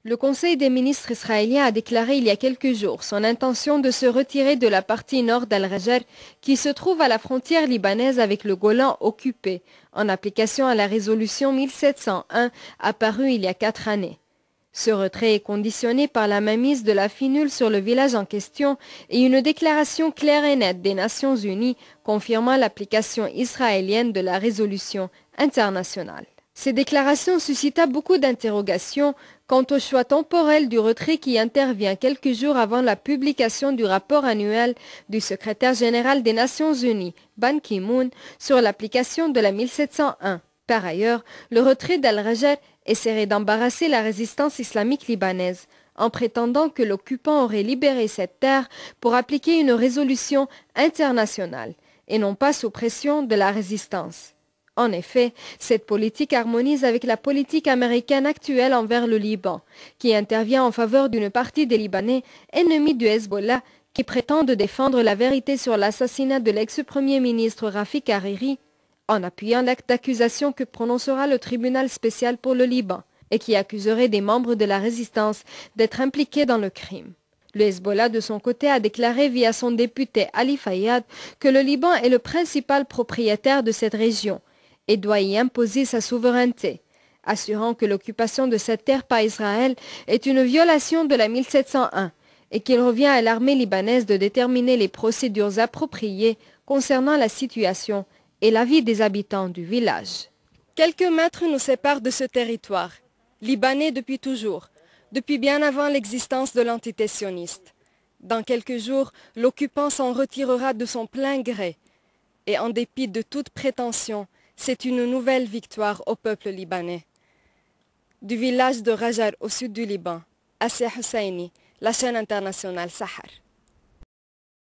Le Conseil des ministres israélien a déclaré il y a quelques jours son intention de se retirer de la partie nord d'Al-Rajal qui se trouve à la frontière libanaise avec le Golan occupé, en application à la résolution 1701 apparue il y a 4 années. Ce retrait est conditionné par la mainmise de la finule sur le village en question et une déclaration claire et nette des Nations Unies confirmant l'application israélienne de la résolution internationale. Ces déclarations suscita beaucoup d'interrogations quant au choix temporel du retrait qui intervient quelques jours avant la publication du rapport annuel du secrétaire général des Nations Unies, Ban Ki-moon, sur l'application de la 1701. Par ailleurs, le retrait d'Al-Rajal essaierait d'embarrasser la résistance islamique libanaise, en prétendant que l'occupant aurait libéré cette terre pour appliquer une résolution internationale, et non pas sous pression de la résistance. En effet, cette politique harmonise avec la politique américaine actuelle envers le Liban, qui intervient en faveur d'une partie des Libanais ennemis du Hezbollah qui prétendent défendre la vérité sur l'assassinat de l'ex-premier ministre Rafik Hariri, en appuyant l'acte d'accusation que prononcera le tribunal spécial pour le Liban et qui accuserait des membres de la résistance d'être impliqués dans le crime. Le Hezbollah, de son côté, a déclaré via son député Ali Fayyad que le Liban est le principal propriétaire de cette région et doit y imposer sa souveraineté, assurant que l'occupation de cette terre par Israël est une violation de la 1701 et qu'il revient à l'armée libanaise de déterminer les procédures appropriées concernant la situation et la vie des habitants du village. Quelques mètres nous séparent de ce territoire, libanais depuis toujours, depuis bien avant l'existence de l'entité sioniste. Dans quelques jours, l'occupant s'en retirera de son plein gré et en dépit de toute prétention, c'est une nouvelle victoire au peuple libanais. Du village de Rajal au sud du Liban, Assia Husseini, la chaîne internationale Sahar.